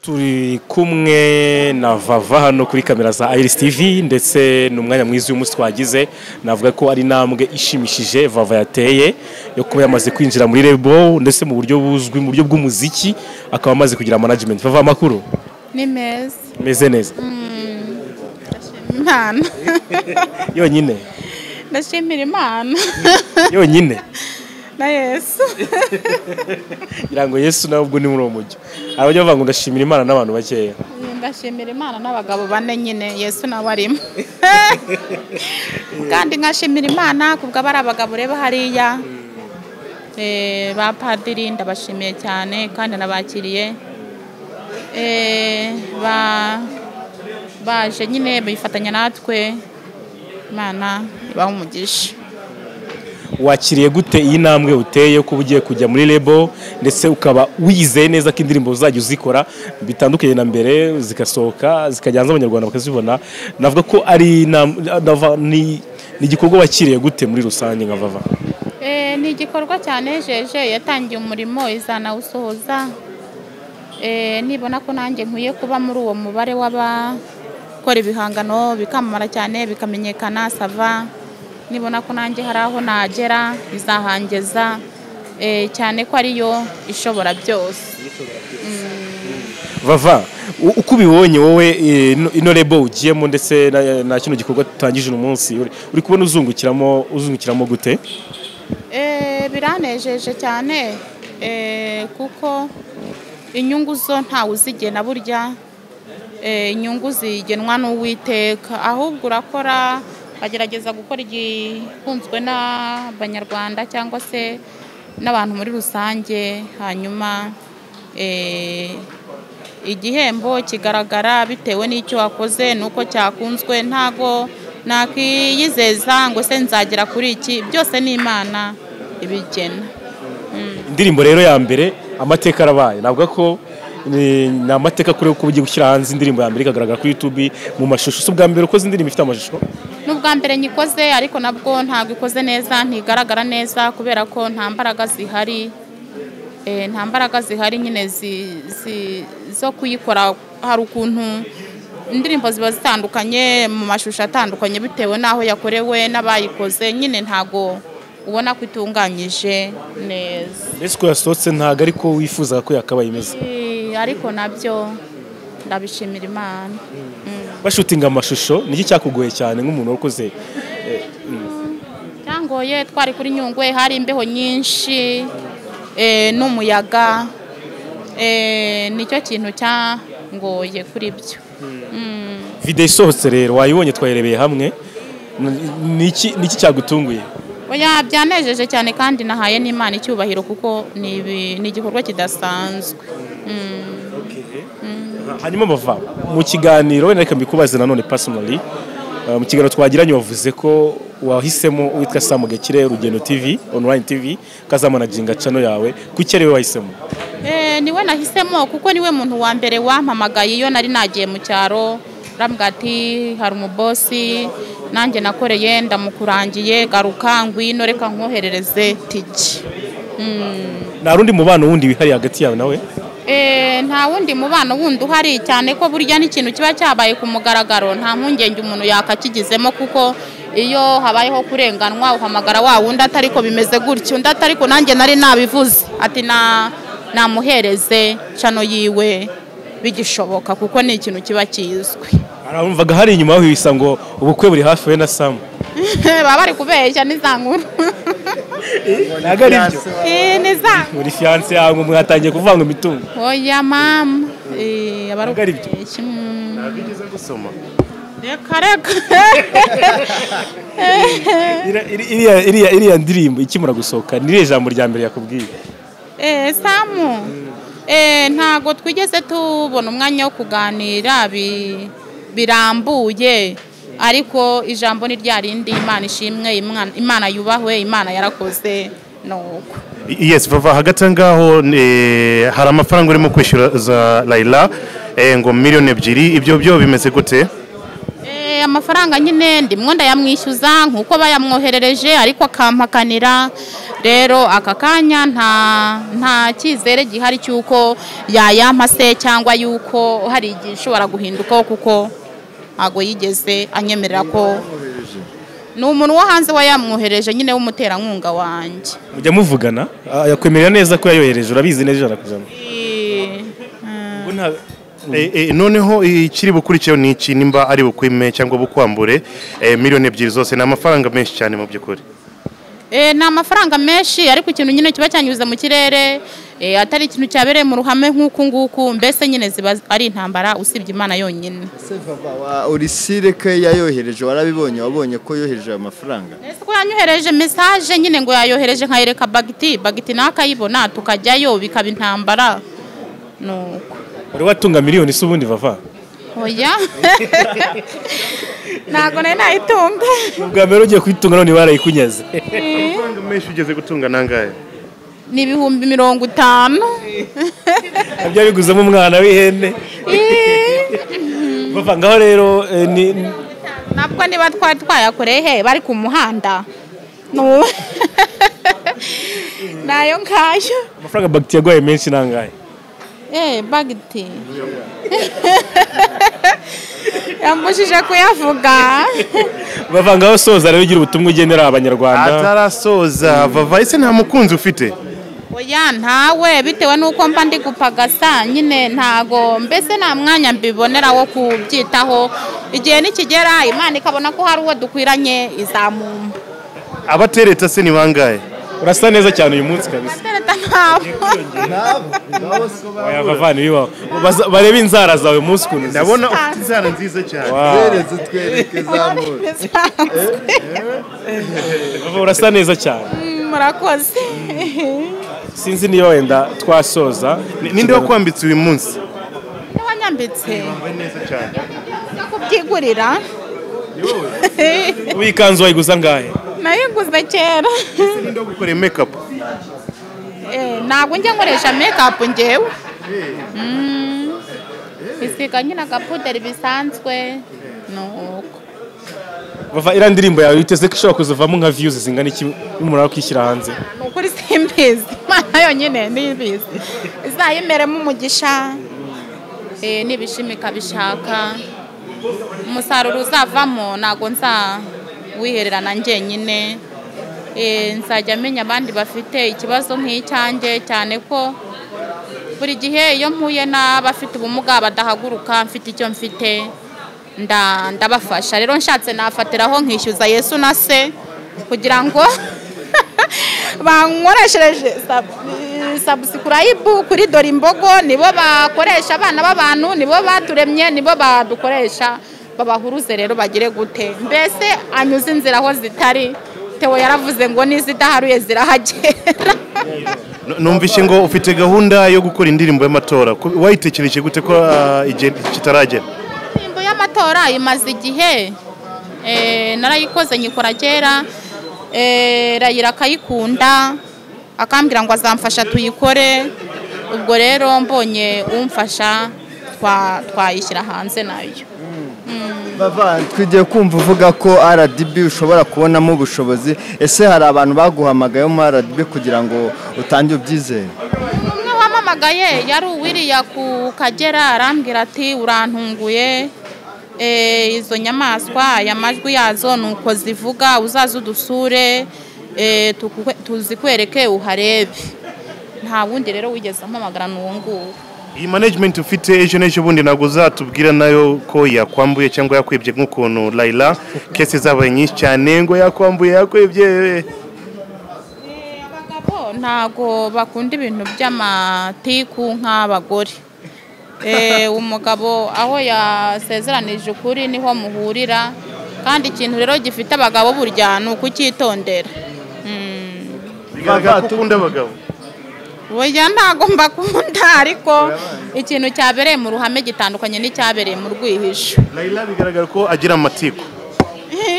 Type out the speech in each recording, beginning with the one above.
turi kumwe na Vava hano kuri kamera za Iris TV ndetse n'umwanya mwiza uyu munsi twagize navuga ko ari intambwe ishimishije Vava yateye yo kuba yamaze kwinjira muri label ndetse mu buryo buzwi mu buryo bw'umuziki akaba amaze kugira management. Vava, makuru ni meza meze neza Imana yonyine ndashimira Imana yonyine na Yesu irango Yesu nawe ubwo ni muri uwo mujyo abajya bavuga ngo ndashimira Imana n'abantu bakeya ndashimira Imana n'abagabo bane nyine Yesu nawe arimo kandi nkashimira Imana kubwo abari abagabo reba hariya ba padiri ndabashimiye cyane kandi nabakiriye baje nyine bifatanya natwe Imana ibaha umugisha. Wakiriye gute iyi ntambwe uteye ko ugiye kujya muri label ndetse ukaba wizeye neza ko indirimbo uzajya uzikora bitandukanye na mbere zikasohoka zikajyanza abanyarwanda bakazibona? Navuga ko ari ni igikorwa wakiriye gute muri rusange nka Vava? Ni igikorwa cyanejeje, yatangiye umurimo izanawusohoza. Nibona ko nanjye nkwiye kuba muri uwo mubare w'abakora ibihangano bikamamara cyane bikamenyekana sava. Nibona ko nanjye hari aho nagera bizahangeza cyane ko ariyo ishobora byose. Vava, uko ubibonye wowe ino label ugiyemo ndetse na kino gikorwa tutangije uno munsi uri kubona uzungukiramo gute? Biranejeje cyane kuko inyungu zo ntawe uzigena burya, inyungu zigenwa n'Uwiteka, ahubwo urakora bagerageza gukora igikunzwe n'abanyarwanda cyangwa se n'abantu muri rusange, hanyuma igihembo kigaragara bitewe n'icyo wakoze nuko cyakunzwe. Ntago nakiyizeza ngo se nzagera kuri iki, byose ni Imana ibigena. Indirimbo rero ya mbere amateka arabaye, navuga ko ni amateka kuri uko ugiye gushyira hanze indirimbo ya mbere ikagaragara kuri YouTube mu mashusho. Si ubwa mbere ukoze indirimbo ifite amashusho? N'ubwa mbere nyikoze, ariko nabwo ntabwo ikoze neza, ntigaragara neza kubera ko nta mbaraga zihari. Nta mbaraga zihari nyine zo kuyikora. Hari ukuntu indirimbo ziba zitandukanye mu mashusho atandukanye bitewe n'aho yakorewe n'abayikoze, nyine ntago ubona ko itunganyije neza. Mbese ko yasohotse ntago ariko wifuza ko yakabaye imeze? Ariko nabyo ndabishimira Imana. Bashutinga amashusho niki cyakugoye cyane nk'umuntu wakoze? Cyangoye, twari kuri Nyungwe, hari imbeho nyinshi n'umuyaga, nicyo kintu cyangoye kuri byo. Video isohotse rero wayibonye, twayirebeye hamwe, niki cyagutunguye? Oya, byanejeje cyane kandi nahaye n'Imana icyubahiro kuko ni igikorwa kidasanzwe. Hanyuma Vava, mu kiganiro wenda reka mbikubaze nanone personally, mu kiganiro twagiranye wavuze ko wahisemo witwa Samugekire Urugendo TV online TV kazamanaginga channel yawe. Kuki ari we wahisemo? Niwe nahisemo kuko niwe muntu wa mbere wampamagaye iyo nari nagiye mu cyaro, rambwira ati hari umubosi nanjye nakoreye ndamukurangiye, garuka ngwino reka nkoherereze tiki. Nta rundi mubano wundi wihari hagati yawe nawe? Nta wundi mubano wundi uhari, cyane ko burya n'ikintu kiba cyabaye ku mugaragaro nta mpungenge umuntu yakakigizemo, kuko iyo habayeho kurenganwa uhamagara wa wundi atari ko bimeze gutyo, undi atari ko nanjye nari nabivuze ati namuhereze cano yiwe bigishoboka kuko ni ikintu kiba kizwi. Arumvaga hari inyuma yaho bisa ngo ubukwe buri hafi we na Sam. Baba bari kubeshya n'izankuru. Nagari byo. Niza. Muri fiance yawe mwatangiye kuvanga imitungo. Oya mama. Nagari byo. Nabigeze gusoma. Kareka. Iriya ndirimbo ikimura gusohoka ni jambo rya mbere yakubwiye? Samu. Ntago twigeze tubona umwanya wo kuganira birambuye, ariko ijambo ni rya rindi, Imana ishimwe, Imana yubahwe, Imana yarakoze nuko. Yes, Vava, hagati ngaho hari amafaranga urimo kwishyura za Laila ngo miliyoni 2, ibyo byo bimeze gute? Amafaranga nyine ndimwo ndayamwishyuza nkuko bayamwoherereje, ariko akampakanira rero aka kanya nta cyizere gihari cy'uko yayampa se cyangwa yuko hari igihe ishobora guhindukaho kuko ntabwo yigeze anyemerera ko ni umuntu wo hanze wayamwohereje nyine w'umuterankunga wanjye. mujya muvugana yakwemerera neza ko yayohereje urabizi neza ijana ku ijana. noneho ikiri bukurikiyeho ni iki nimba ari bukwime cyangwa bukwambure miliyoni 2 zose ni amafaranga menshi cyane mu by'ukuri. Ni amafaranga menshi ariko ikintu nyine kiba cyanyuze mu kirere atari ikintu cyabereye mu ruhame nk'uku nguku mbese nyine ziba ari intambara usibye Imana yonyine. Urisire ke yayohereje warabibonye wabonye ko yohereje amafaranga? Ese ko yanyohereje message nyine ngo yayohereje nkayereka bagiti nakayibona tukajyayo bikaba intambara nuko. Uri watunga miliyoni se ubundi Vava? Oya. Ntago nayitunga. Ubwa mbere ugiye kuyitunga none barayikunyaze. Amafaranga menshi ugeze gutunga nangahe? Ni 50,000. Abyo biguzemo umwana w'ihene. Vava ngaho rero nabwo niba twayakoreye bari ku muhanda. No. Nayo ngayo. Amafaranga bagiti yagoye menshi nangahe? Bagiti. Yamushije kuyavuga. Vava ngaho soza rero ugira ubutumwa ugenera abanyarwanda. Atarasoza Vava ese nta mukunzi ufite? Oya ntawe bitewe nuko mba ndi gupagasa nyine ntago mbese nta mwanya mbibonera wo kubyitaho igihe nikigera Imana ikabona ko hari uwo dukwiranye izamumba. Abatereta se ni bangahe? Urasa neza cyane uyu munsi kabisa. Oya Vava ni wiwa. Bareba inzara zawe munsi kuntu. Ndabona ufite inzara nziza cyane. Twereke zamura. Vava urasa neza cyane. Murakoze. Sinzi niba wenda twasoza. Ninde wakwambitse uyu munsi? Ni wanyambitse. Neza cyane. Kubyigurira. Uyikanzu wayiguza ngahe? Nayiguze kera. Ninde gukora makeup? Ntabwo njya nkoresha makeup ngewe. Isiga nyine agapuderi bisanzwe nuko. Vava ira ndirimbo yawe uteze ko ishobora kuzavamo nka views zingana iki n'umuntu kwishyira hanze? Nukuri simbizi. Imana yonyine nibizi. Izayimeremo umugisha. Nibishimika bishaka. Umusaruro uzavamo nago wihererana njyenyine. Nzajya amenya abandi bafite ikibazo nk'icyanjye cyane ko buri gihe iyo mpuye n'abafite ubumuga badahaguruka mfite icyo mfite ndabafasha rero nshatse nafatiraho nkishyuza Yesu na se kugira ngo bankoreshereje subscribe kuri Dore Imbogo nibo bakoresha abana b'abantu nibo baturemye nibo badukoresha babahuruze rero bagire gute mbese anyuze inzira aho zitari Tewo yaravuze ngo nizidaharuye zirahagera. Numvishe ngo ufite gahunda yo gukora indirimbo y'amatora wayitekereje gute ko igihe kitaragera? Indirimbo y'amatora imaze igihe narayikoze nyikora kera Rayira akayikunda akambwira ngo azamfasha tuyikore ubwo rero mbonye umfasha twayishyira hanze nayo. Vava twigiye kumva uvuga ko RDB ushobora kubonamo ubushobozi ese hari abantu baguhamagaye mu RDB kugira ngo utange ubyizere? Umwe wamamagaye yari uwiriya ku Kagera arambwira ati urantunguye izo nyamaswa aya majwi yazo nuko zivuga uzaza udusure tuzikwereke uharebe nta wundi rero wigeze ampamagara n'uwo nguwo. Iyi management ufite ejo n'ejo bundi ntabwo uzatubwira nayo ko yakwambuye cyangwa yakwibye nk'ukuntu Laila kese zabaye nyinshi cyane ngo yakwambuye yakwibye? Abagabo ntago bakunda ibintu by'amatiku nk'abagore. Umugabo aho yasezeranije ukuri niho muhurira kandi ikintu rero gifite abagabo burya ni ukucyitondera. Bigaragara ko ukunda abagabo? Oya ntago mbakunda ariko ikintu cyabereye mu ruhame gitandukanye n'icyabereye mu rwihisho. Laila bigaragara ko agira amatiku.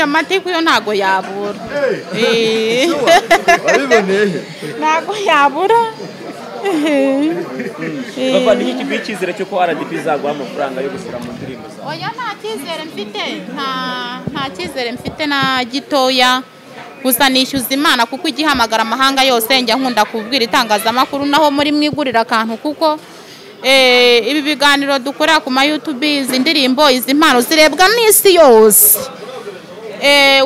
Amatiku yo ntago yabura. Wabiboneye? Ntago yabura. Vava ni iki bikizere cyo ko RDB izaguha amafaranga yo gusura mu ndirimbo zawe? Oya nta cyizere mfite na gitoya gusa nishyuza Imana kuko igihamagara amahanga yose njya nkunda kubwira itangazamakuru naho muri mwigurira akantu kuko ibi biganiro dukorera ku ma YouTube izi ndirimbo izi mpano zirebwa n'isi yose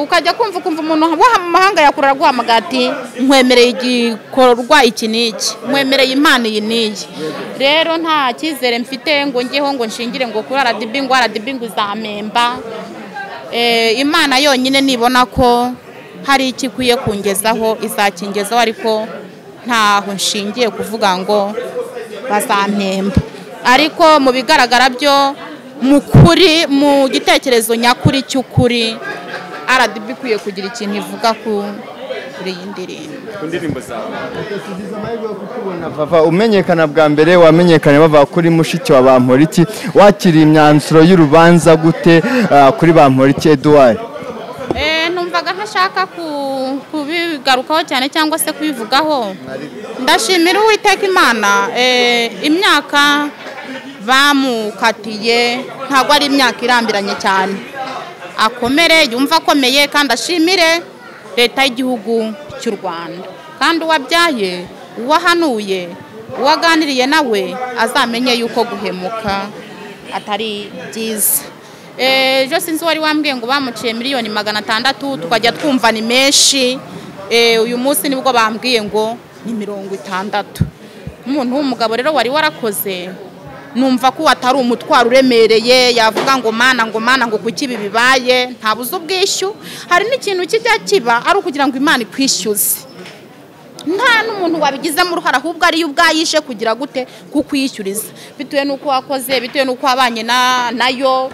ukajya kumva umuntu wo mu mahanga yakurara guhamagara ati nkwemereye igikorwa iki n'iki nkwemereye impano iyi n'iyi rero nta cyizere mfite ngo njyeho ngo nshingire ngo kuri RDB ngo RDB ngo izamemba Imana yonyine nibona ko hari ikikwiye kungezaho izakingezaho ariko ntaho nshingiye kuvuga ngo bazampemba ariko mu bigaragara byo mukuri mu gitekerezo nyakuri cy'ukuri RDB ikwiye kugira ikintu ivuga kuri iyi ndirimbo zawe. tugize amahirwe yo kukubona Vava umenyekana bwa mbere wamenyekanye bava kuri mushiki wa Bamporiki wakiriye imyanzuro y'urubanza gute kuri Bamporiki Edouard? Numvaga ntashaka kubigarukaho cyane cyangwa se kubivugaho. Ndashimira Uwiteka Imana imyaka bamukatiye ntabwo ari imyaka irambiranye cyane, akomere yumva akomeye kandi ashimire leta y'igihugu cy'u Rwanda kandi uwabyaye uwahanuye uwaganiriye nawe azamenye yuko guhemuka atari byiza. Ejo sinzi wari wambwiye ngo bamuciye miliyoni 600 tukajya twumva ni menshi, uyu munsi nibwo bambwiye ngo ni 60. Umuntu w'umugabo rero wari warakoze numva ko atari umutwaro uremereye yavuga ngo mana ngo kuki ibi bibaye ntabuze ubwishyu. Hari n'ikintu kijya kiba ari ukugira ngo Imana ikwishyuze, nta n'umuntu wabigizemo uruhara ahubwo ari ubwayishe kugira gute kukwishyuriza bitewe nuko wakoze, bitewe nuko wabanye nayo,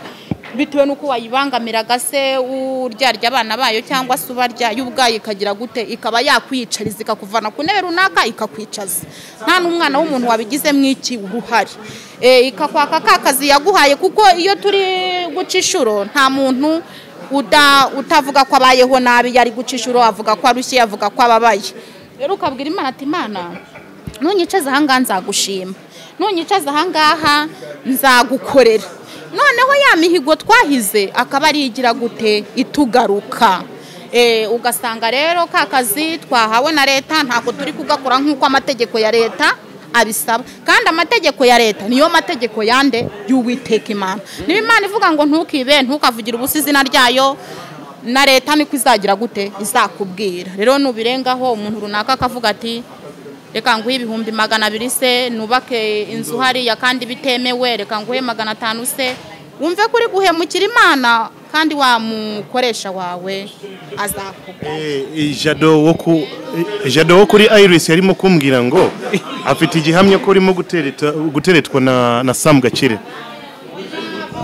bitewe nuko wayibangamiraga se uryarya abana bayo cyangwa se ubarya y'ubwayi ikagira gute ikaba yakwicariza ikakuvana ku ntebe runaka ikakwicaza. Nta n'umwana w'umuntu wabigizemo iki uruhari ikakwaka kakazi yaguhaye, kuko iyo turi guca inshuro nta muntu utavuga ko abayeho nabi yari guca inshuro avuga ko arushye avuga ko ababaye. Rero ukabwira Imana ati Imana nunyicaza ahangaha nzagushima, nunyicaza ahangaha nzagukorera. Noneho ya mihigo twahize akaba ari igira gute itugaruka. Ugasanga rero kakazi twahawe na leta ntako turi kugakora nk'uko amategeko ya leta abisaba, kandi amategeko ya leta niyo mategeko yande y'Uwiteka Imana. Niba Imana ivuga ngo ntukibe ntukavugire ubusa izina ryayo, na leta niko izagira gute izakubwira. Rero nubirengaho umuntu runaka akavuga ati reka nguhe 200,000 se nubake inzu hariya kandi bitemewe, reka nguhe 500 se, wumve kuri guhemukira Imana kandi wamukoresha wawe azakubwira. Jado wo kuri Iris yarimo kumbwira ngo afite igihamya ko urimo guteretwa na Sam Gakire.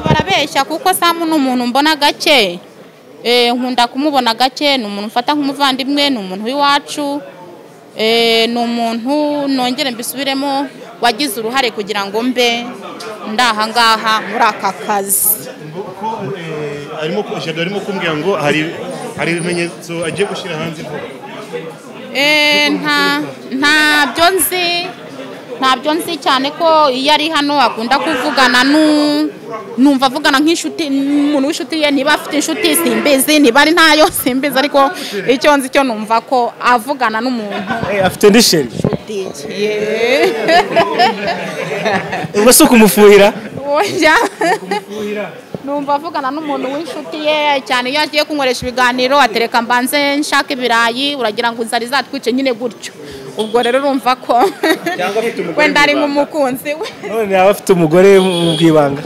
Barabeshya kuko Sam ni umuntu mbona gake, nkunda kumubona gake, ni umuntu mfata nk'umuvandimwe, ni umuntu w'iwacu, ni umuntu nongere mbisubiremo wagize uruhare kugira ngo mbe ndahangaha muri aka kazi. Jado arimo kumbwira ngo hari ibimenyetso agiye gushyira hanze vuba. Ntabyo nzi cyane ko iyo ari hano akunda kuvugana numva avugana nk'inshuti, umuntu w'inshuti ye, niba afite inshuti simbizi, niba ari ntayo simbizi, ariko icyo nzi cyo numva ko avugana n'umuntu afite ndisheri ubwo si ukumufuhira numva avugana n'umuntu w'inshuti ye cyane. Iyo agiye kunkoresha ibiganiro atereka mbanze nshaka ibirayi, uragira ngo inzara izatwice nyine gutyo. Ubwo rero urumva ko wenda ari nk'umukunzi we. None yaba afite umugore mu bwibanga.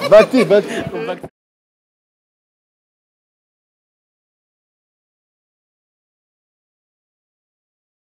Bati